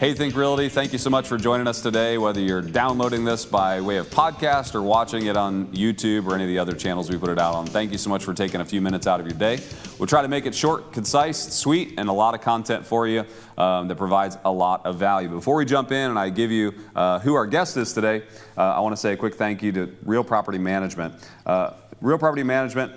Hey, Think Realty, thank you so much for joining us today, whether you're downloading this by way of podcast or watching it on YouTube or any of the other channels we put it out on. Thank you so much for taking a few minutes out of your day. We'll try to make it short, concise, sweet, and a lot of content for you that provides a lot of value. Before we jump in and I give you who our guest is today, I want to say a quick thank you to Real Property Management. Real Property Management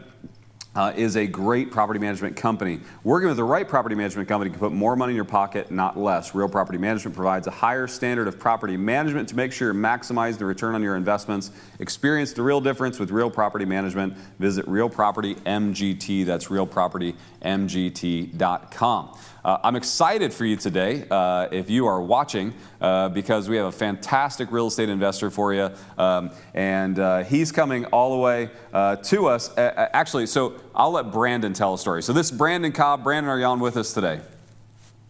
is a great property management company. Working with the right property management company can put more money in your pocket, not less. Real Property Management provides a higher standard of property management to make sure you maximize the return on your investments. Experience the real difference with Real Property Management. Visit Real Property MGT. That's realpropertymgt.com. I'm excited for you today, if you are watching, because we have a fantastic real estate investor for you, and he's coming all the way to us. Actually, so I'll let Brandon tell a story. So this is Brandon Cobb. Brandon, are you on with us today?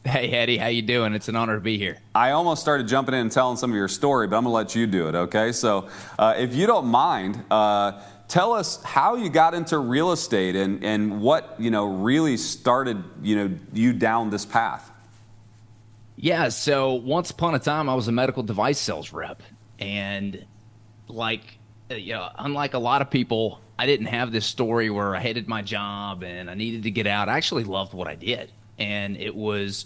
Hey, Eddie, how you doing? It's an honor to be here. I almost started jumping in and telling some of your story, but I'm going to let you do it, okay? So if you don't mind, tell us how you got into real estate and what, really started, you down this path. Yeah, so once upon a time, I was a medical device sales rep. And unlike a lot of people, I didn't have this story where I hated my job and I needed to get out. I actually loved what I did. And it was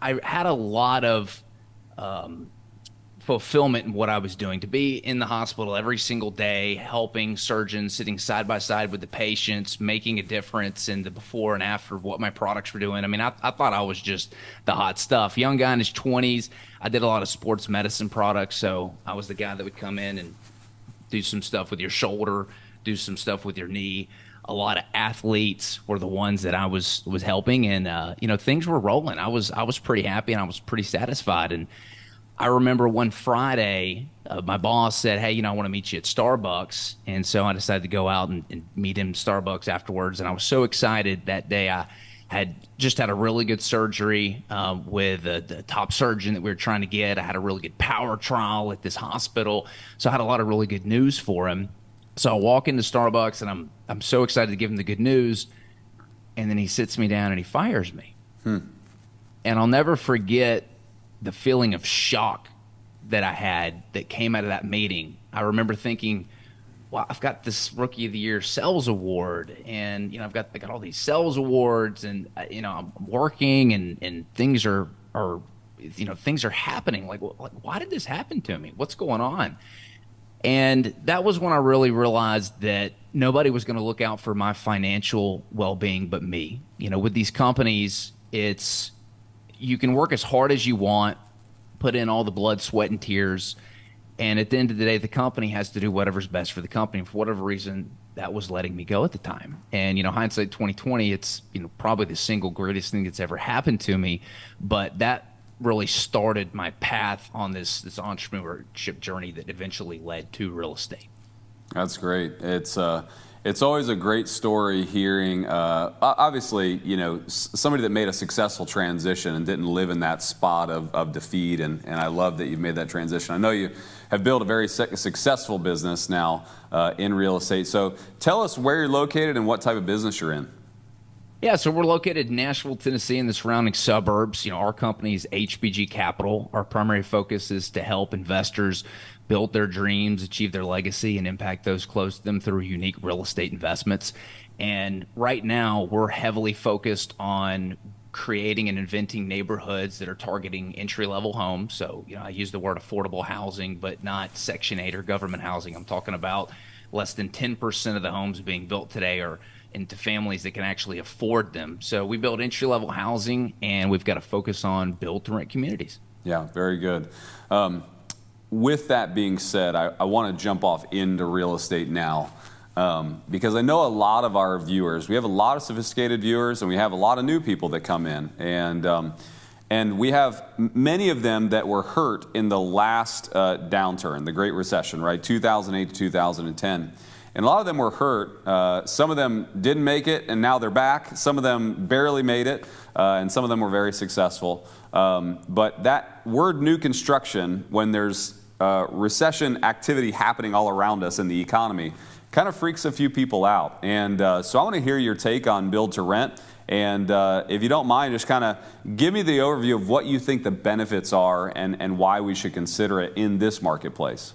I had a lot of fulfillment in what I was doing. To be in the hospital every single day, helping surgeons, sitting side by side with the patients, making a difference in the before and after of what my products were doing. I mean, I thought I was just the hot stuff. Young guy in his 20s, I did a lot of sports medicine products, so I was the guy that would come in and do some stuff with your shoulder, do some stuff with your knee. A lot of athletes were the ones that I was helping, and things were rolling. I was pretty happy and I was pretty satisfied. And I remember one Friday, my boss said, "Hey, I want to meet you at Starbucks." And so I decided to go out and meet him at Starbucks afterwards. And I was so excited that day. I had just had a really good surgery with the top surgeon that we were trying to get. I had a really good power trial at this hospital. So I had a lot of really good news for him. So I walk into Starbucks and I'm so excited to give him the good news. And then he sits me down and he fires me. And I'll never forget the feeling of shock that I had that came out of that meeting. I remember thinking, wow, I've got this Rookie of the Year sales award, and I got all these sales awards, and I'm working, and things are things are happening. Like, why did this happen to me? What's going on? And that was when I really realized that nobody was going to look out for my financial well-being but me. With these companies, you can work as hard as you want, put in all the blood, sweat, and tears, and at the end of the day, the company has to do whatever's best for the company. For whatever reason, that was letting me go at the time. And hindsight 2020, it's probably the single greatest thing that's ever happened to me. But that really started my path on this entrepreneurship journey that eventually led to real estate. That's great. It's always a great story hearing, obviously, somebody that made a successful transition and didn't live in that spot of defeat. And I love that you've made that transition. I know you have built a very successful business now in real estate. So tell us where you're located and what type of business you're in. Yeah, so we're located in Nashville, Tennessee, and the surrounding suburbs. Our company is HBG Capital. Our primary focus is to help investors build their dreams, achieve their legacy, and impact those close to them through unique real estate investments. And right now, we're heavily focused on creating and inventing neighborhoods that are targeting entry-level homes. So, I use the word affordable housing, but not Section 8 or government housing. I'm talking about less than 10% of the homes being built today are into families that can actually afford them. So we build entry-level housing, and we've got to focus on build-to-rent communities. Yeah, very good. With that being said, I want to jump off into real estate now because I know a lot of our viewers, we have a lot of sophisticated viewers, and we have a lot of new people that come in. And we have many of them that were hurt in the last downturn, the Great Recession, right? 2008 to 2010. And a lot of them were hurt. Some of them didn't make it, and now they're back. Some of them barely made it, and some of them were very successful. But that word new construction, when there's recession activity happening all around us in the economy, kind of freaks a few people out. And so I want to hear your take on build to rent. And if you don't mind, just kind of give me the overview of what you think the benefits are and why we should consider it in this marketplace.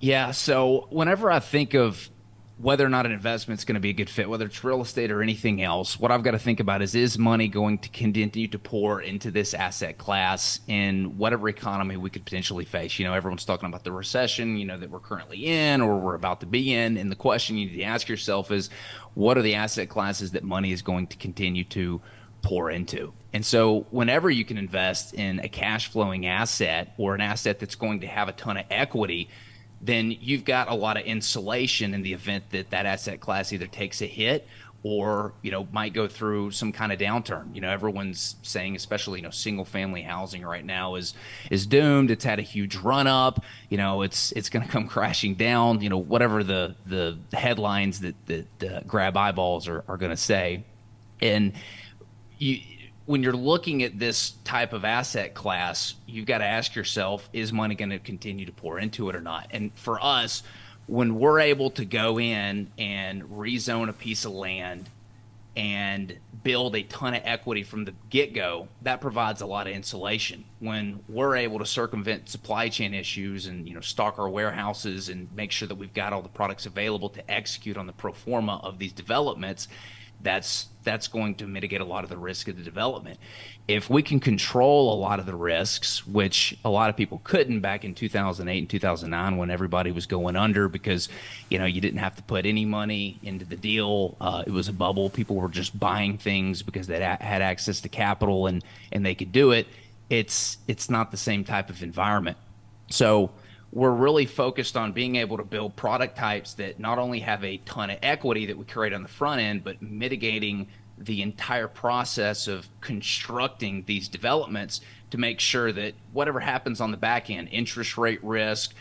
Yeah, so whenever I think of whether or not an investment is going to be a good fit, whether it's real estate or anything else, what I've got to think about is money going to continue to pour into this asset class in whatever economy we could potentially face? Everyone's talking about the recession, that we're currently in or we're about to be in. And the question you need to ask yourself is, what are the asset classes that money is going to continue to pour into? And so whenever you can invest in a cash flowing asset or an asset that's going to have a ton of equity, then you've got a lot of insulation in the event that that asset class either takes a hit or, might go through some kind of downturn. Everyone's saying, especially, single family housing right now is doomed. It's had a huge run up. It's going to come crashing down, whatever the headlines that grab eyeballs are going to say. And when you're looking at this type of asset class, you've got to ask yourself, is money going to continue to pour into it or not? And for us, when we're able to go in and rezone a piece of land and build a ton of equity from the get-go, that provides a lot of insulation. When we're able to circumvent supply chain issues and stock our warehouses and make sure that we've got all the products available to execute on the pro forma of these developments, that's going to mitigate a lot of the risk of the development. If we can control a lot of the risks, which a lot of people couldn't back in 2008 and 2009 when everybody was going under because, you didn't have to put any money into the deal. It was a bubble. People were just buying things because they had access to capital and they could do it. It's not the same type of environment. So we're really focused on being able to build product types that not only have a ton of equity that we create on the front end, but mitigating the entire process of constructing these developments to make sure that whatever happens on the back end, interest rate risk,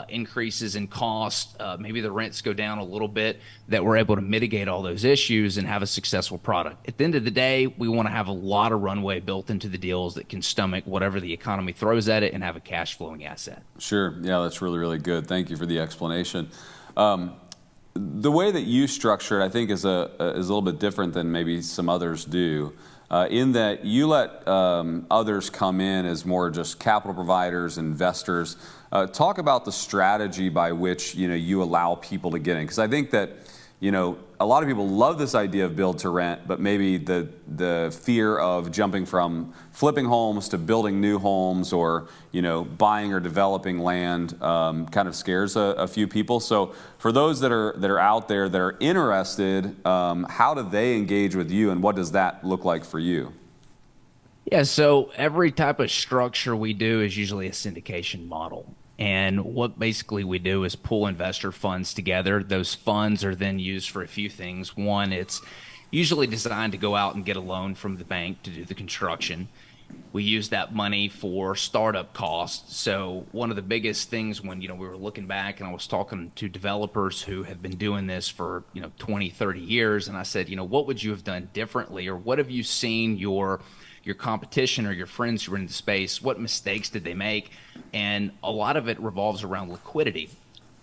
increases in cost, maybe the rents go down a little bit, that we're able to mitigate all those issues and have a successful product. At the end of the day, we want to have a lot of runway built into the deals that can stomach whatever the economy throws at it and have a cash flowing asset. Sure. Yeah, that's really, really good. Thank you for the explanation. The way that you structure it, I think, is a little bit different than maybe some others do, in that you let others come in as more just capital providers, investors. Talk about the strategy by which you allow people to get in, because I think that a lot of people love this idea of build to rent, but maybe the fear of jumping from flipping homes to building new homes or buying or developing land kind of scares a few people. So for those that are out there that are interested, how do they engage with you, and what does that look like for you? Yeah, so every type of structure we do is usually a syndication model. And what basically we do is pull investor funds together. Those funds are then used for a few things. One, it's usually designed to go out and get a loan from the bank to do the construction. We use that money for startup costs. So one of the biggest things when we were looking back and I was talking to developers who have been doing this for 20, 30 years, and I said, what would you have done differently, or what have you seen your competition or your friends who are in the space, what mistakes did they make? And a lot of it revolves around liquidity.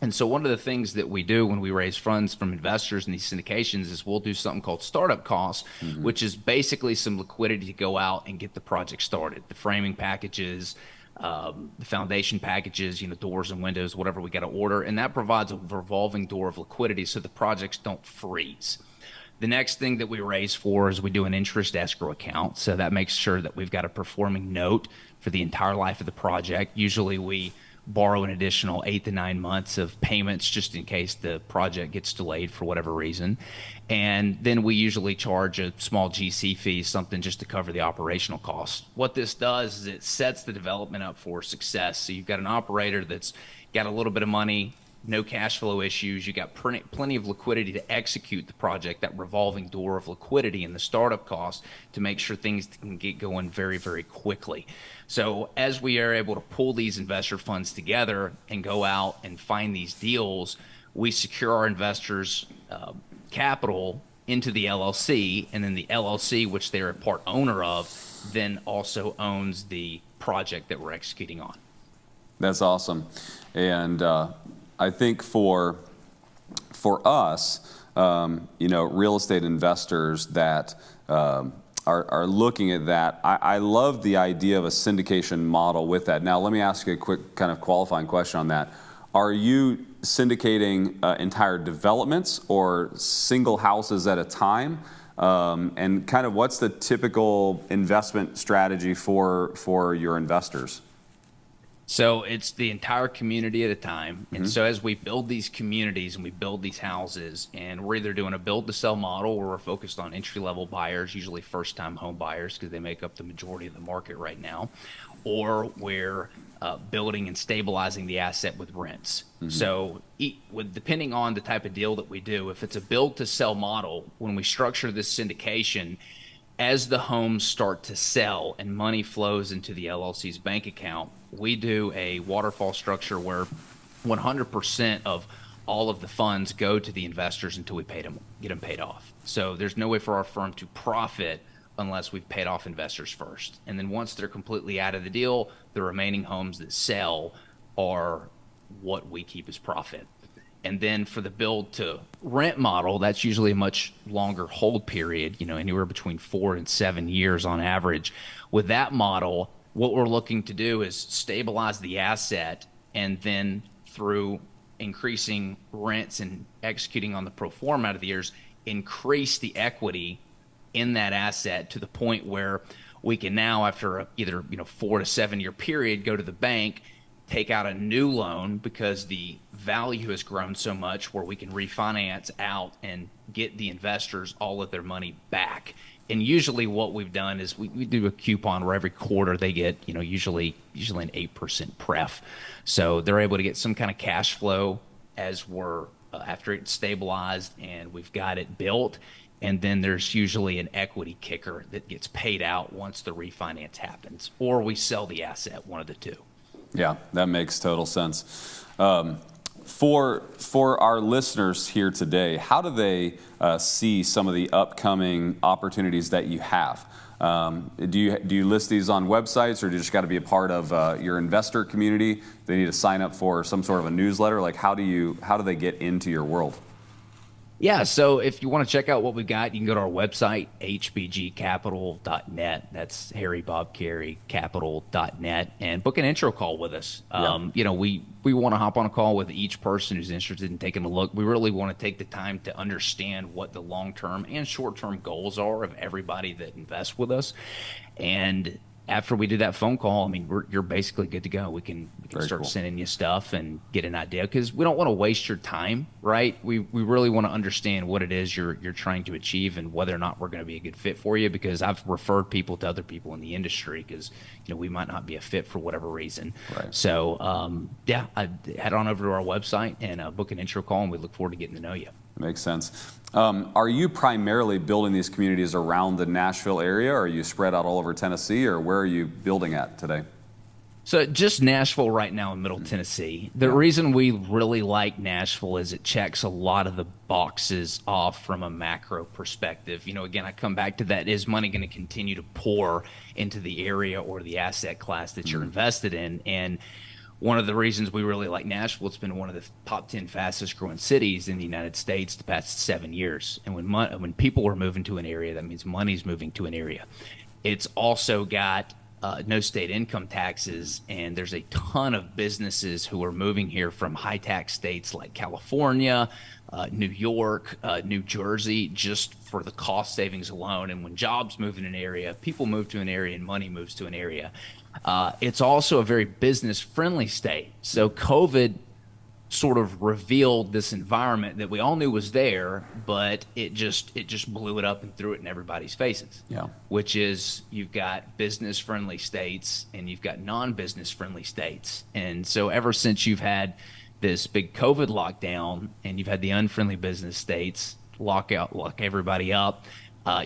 And so one of the things that we do when we raise funds from investors in these syndications is we'll do something called startup costs, which is basically some liquidity to go out and get the project started. The framing packages, the foundation packages, doors and windows, whatever we got to order. And that provides a revolving door of liquidity so the projects don't freeze. The next thing that we raise for is we do an interest escrow account. So that makes sure that we've got a performing note for the entire life of the project. Usually we borrow an additional 8 to 9 months of payments just in case the project gets delayed for whatever reason. And then we usually charge a small GC fee, something just to cover the operational costs. What this does is it sets the development up for success. So you've got an operator that's got a little bit of money, no cash flow issues. You got plenty of liquidity to execute the project, that revolving door of liquidity and the startup costs to make sure things can get going very, very quickly. So as we are able to pull these investor funds together and go out and find these deals, we secure our investors' capital into the LLC, and then the LLC, which they're a part owner of, then also owns the project that we're executing on. That's awesome. And I think for for us, real estate investors that are looking at that, I love the idea of a syndication model with that. Now, let me ask you a quick kind of qualifying question on that. Are you syndicating entire developments or single houses at a time? And kind of what's the typical investment strategy for your investors? So it's the entire community at a time. And so as we build these communities and we build these houses, and we're either doing a build to sell model where we're focused on entry level buyers, usually first time home buyers because they make up the majority of the market right now, or we're building and stabilizing the asset with rents. So depending on the type of deal that we do, if it's a build to sell model, when we structure this syndication, as the homes start to sell and money flows into the LLC's bank account, we do a waterfall structure where 100% of all of the funds go to the investors until we get them paid off. So there's no way for our firm to profit unless we've paid off investors first. And then once they're completely out of the deal, the remaining homes that sell are what we keep as profit. And then for the build to rent model, that's usually a much longer hold period, anywhere between 4 and 7 years on average. With that model, what we're looking to do is stabilize the asset, and then through increasing rents and executing on the pro forma out of the years, increase the equity in that asset to the point where we can now, after either 4 to 7 year period, go to the bank, take out a new loan because the value has grown so much, where we can refinance out and get the investors all of their money back. And usually what we've done is we do a coupon where every quarter they get, usually an 8% pref. So they're able to get some kind of cash flow as we're after it's stabilized and we've got it built. And then there's usually an equity kicker that gets paid out once the refinance happens, or we sell the asset, one of the two. Yeah, that makes total sense. For our listeners here today, how do they see some of the upcoming opportunities that you have? Do you list these on websites, or do you just got to be a part of your investor community? They need to sign up for some sort of a newsletter. Like, how do they get into your world? Yeah, so if you want to check out what we got, you can go to our website, hbgcapital.net. That's Harry, Bob, Carey, capital.net, and book an intro call with us. We want to hop on a call with each person who's interested in taking a look. We really want to take the time to understand what the long-term and short-term goals are of everybody that invests with us. And after we do that phone call, you're basically good to go. We can start sending you stuff and get an idea, because we don't want to waste your time, right? We really want to understand what it is you're trying to achieve and whether or not we're going to be a good fit for you, because I've referred people to other people in the industry because we might not be a fit for whatever reason. Right. So head on over to our website and book an intro call, and we look forward to getting to know you. Makes sense. Are you primarily building these communities around the Nashville area, or are you spread out all over Tennessee, or where are you building at today? So just Nashville right now in Middle Tennessee. The reason we really like Nashville is it checks a lot of the boxes off from a macro perspective. Again, I come back to that. Is money going to continue to pour into the area or the asset class that you're invested in? And one of the reasons we really like Nashville, it's been one of the top 10 fastest growing cities in the United States the past 7 years. And when people are moving to an area, that means money's moving to an area. It's also got no state income taxes, and there's a ton of businesses who are moving here from high tax states like California, New York, New Jersey, just for the cost savings alone. And when jobs move in an area, people move to an area, and money moves to an area. It's also a very business-friendly state. So COVID sort of revealed this environment that we all knew was there, but it just blew it up and threw it in everybody's faces. Yeah. Which is, you've got business-friendly states and you've got non-business-friendly states. And so ever since you've had this big COVID lockdown and you've had the unfriendly business states lock everybody up,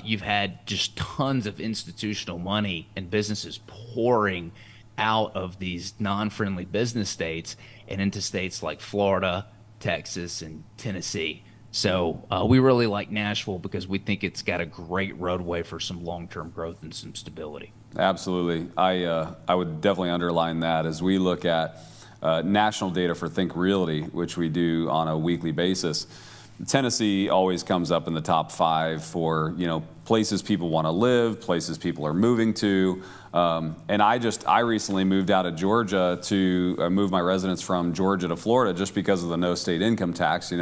you've had just tons of institutional money and businesses pouring out of these non-friendly business states and into states like Florida, Texas, and Tennessee. So we really like Nashville because we think it's got a great roadway for some long-term growth and some stability. Absolutely. I would definitely underline that as we look at national data for Think Realty, which we do on a weekly basis, Tennessee always comes up in the top 5 for, places people want to live, places people are moving to. And I recently moved out of Georgia to move my residence from Georgia to Florida just because of the no state income tax.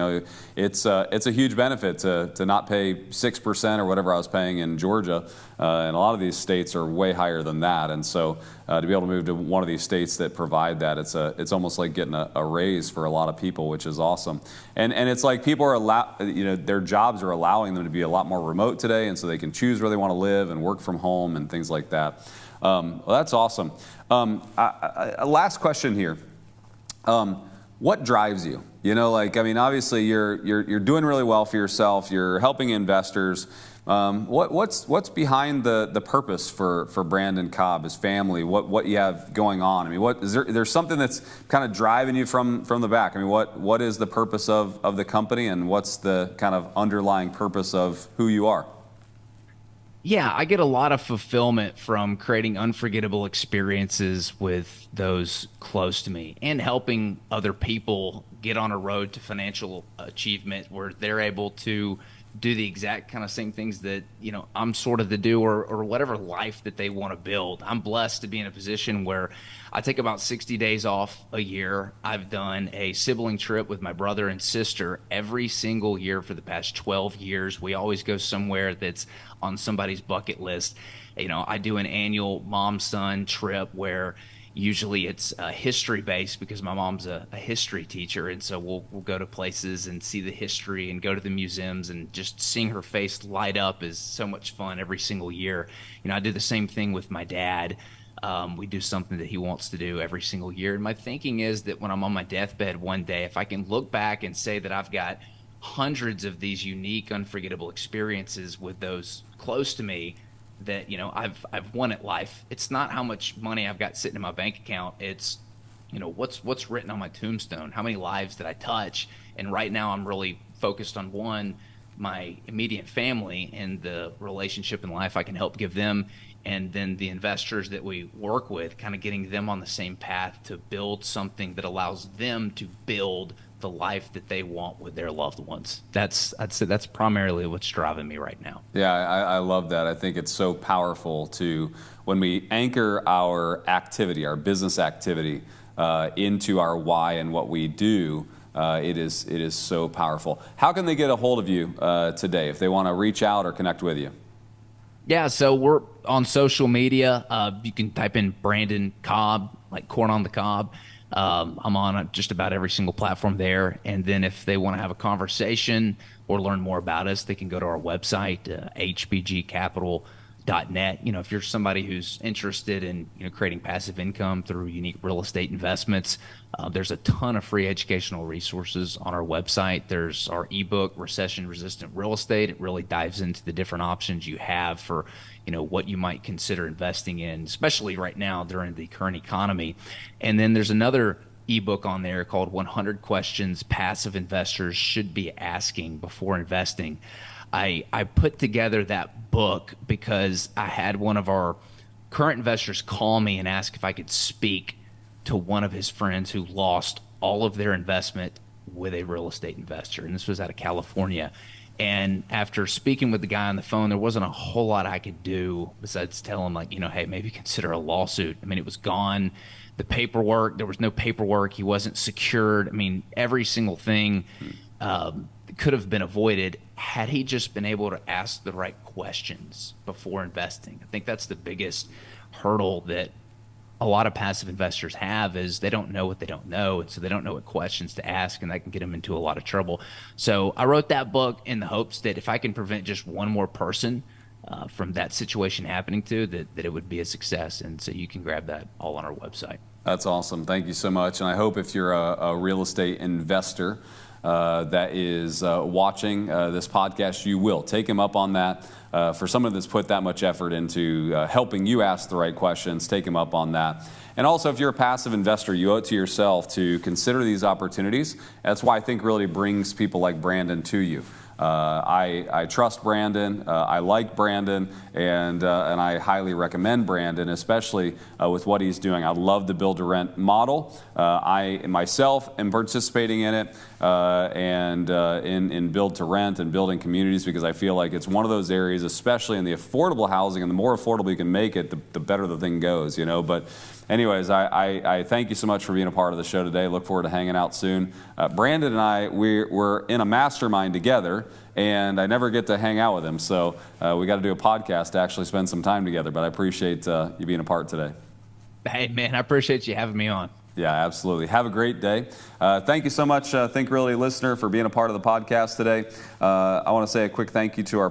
It's a huge benefit to not pay 6% or whatever I was paying in Georgia. And a lot of these states are way higher than that. And so to be able to move to one of these states that provide that, it's almost like getting a raise for a lot of people, which is awesome. And it's like people are their jobs are allowing them to be a lot more remote today, and so they can choose where they want to live and work from home and things like that. Well, that's awesome. Last question here. What drives you? Obviously you're doing really well for yourself. You're helping investors. What's behind the purpose for Brandon Cobb, his family? What you have going on? What is there's something that's kind of driving you from the back? What is the purpose of the company, and what's the kind of underlying purpose of who you are? Yeah, I get a lot of fulfillment from creating unforgettable experiences with those close to me and helping other people get on a road to financial achievement where they're able to do the exact kind of same things that, I'm sort of to do, or whatever life that they want to build. I'm blessed to be in a position where I take about 60 days off a year. I've done a sibling trip with my brother and sister every single year for the past 12 years. We always go somewhere that's on somebody's bucket list. I do an annual mom-son trip where usually it's history based because my mom's a history teacher, and so we'll go to places and see the history and go to the museums, and just seeing her face light up is so much fun every single year. I do the same thing with my dad. We do something that he wants to do every single year, and my thinking is that when I'm on my deathbed one day, if I can look back and say that I've got hundreds of these unique, unforgettable experiences with those close to me, that I've won at life. It's not how much money I've got sitting in my bank account. It's what's written on my tombstone. How many lives did I touch? And right now I'm really focused on my immediate family and the relationship in life I can help give them, and then the investors that we work with, kind of getting them on the same path to build something that allows them to build the life that they want with their loved ones. I'd say that's primarily what's driving me right now. Yeah, I love that. I think it's so powerful when we anchor our activity, our business activity, into our why and what we do. It is so powerful. How can they get a hold of you today if they want to reach out or connect with you? Yeah, so we're on social media. You can type in Brandon Cobb, like corn on the cob. I'm on just about every single platform there. And then if they want to have a conversation or learn more about us, they can go to our website, hbgcapital.net. If you're somebody who's interested in creating passive income through unique real estate investments, there's a ton of free educational resources on our website. There's our eBook, Recession Resistant Real Estate. It really dives into the different options you have for what you might consider investing in, especially right now during the current economy. And then there's another ebook on there called 100 Questions Passive Investors Should Be Asking Before Investing. I put together that book because I had one of our current investors call me and ask if I could speak to one of his friends who lost all of their investment with a real estate investor. And this was out of California. And after speaking with the guy on the phone, there wasn't a whole lot I could do besides tell him, hey, maybe consider a lawsuit. It was gone. The paperwork, there was no paperwork. He wasn't secured. Every single thing could have been avoided had he just been able to ask the right questions before investing. I think that's the biggest hurdle that a lot of passive investors have, is they don't know what they don't know, and so they don't know what questions to ask, and that can get them into a lot of trouble. So I wrote that book in the hopes that if I can prevent just one more person from that situation happening that it would be a success. And so you can grab that all on our website. That's awesome. Thank you so much. And I hope if you're a real estate investor that is watching this podcast, you will take him up on that. For someone that's put that much effort into helping you ask the right questions, take him up on that. And also, if you're a passive investor, you owe it to yourself to consider these opportunities. That's why I think Realty brings people like Brandon to you. I trust Brandon. I like Brandon, and I highly recommend Brandon, especially with what he's doing. I love the build-to-rent model. I myself am participating in it, and in build-to-rent and building communities, because I feel like it's one of those areas, especially in the affordable housing, and the more affordable you can make it, the better the thing goes, you know. But anyways, I thank you so much for being a part of the show today. Look forward to hanging out soon. Brandon and I, we're in a mastermind together, and I never get to hang out with him. So we got to do a podcast to actually spend some time together. But I appreciate you being a part today. Hey, man, I appreciate you having me on. Yeah, absolutely. Have a great day. Thank you so much, Think Realty listener, for being a part of the podcast today. I want to say a quick thank you to our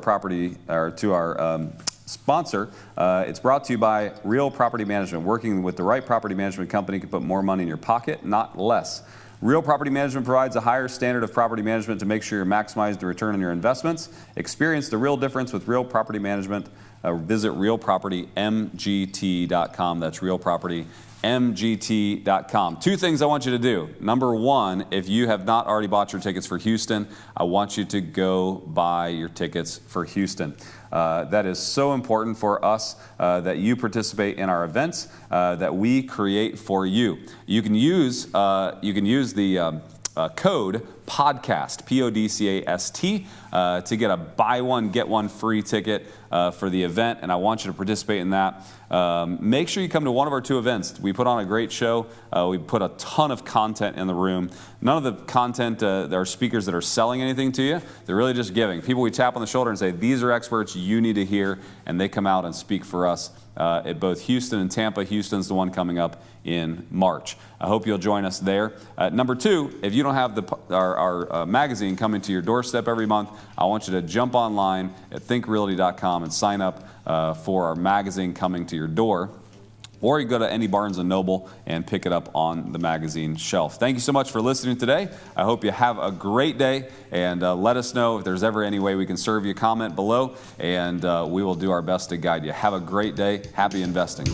sponsor. It's brought to you by Real Property Management. Working with the right property management company can put more money in your pocket, not less. Real Property Management provides a higher standard of property management to make sure you maximize the return on your investments. Experience the real difference with Real Property Management. Visit realpropertymgt.com. That's realpropertymgt.com. Two things I want you to do. Number one, if you have not already bought your tickets for Houston, I want you to go buy your tickets for Houston. That is so important for us that you participate in our events that we create for you. You can use the code PODCAST, PODCAST, to get a buy one, get one free ticket for the event, and I want you to participate in that. Make sure you come to one of our two events. We put on a great show. We put a ton of content in the room. None of the content, there are speakers that are selling anything to you. They're really just giving. People we tap on the shoulder and say, these are experts you need to hear, and they come out and speak for us at both Houston and Tampa. Houston's the one coming up in March. I hope you'll join us there. Number two, if you don't have our magazine coming to your doorstep every month, I want you to jump online at thinkrealty.com and sign up for our magazine coming to your door. Or you can go to any Barnes & Noble and pick it up on the magazine shelf. Thank you so much for listening today. I hope you have a great day, and let us know if there's ever any way we can serve you. Comment below, and we will do our best to guide you. Have a great day. Happy investing.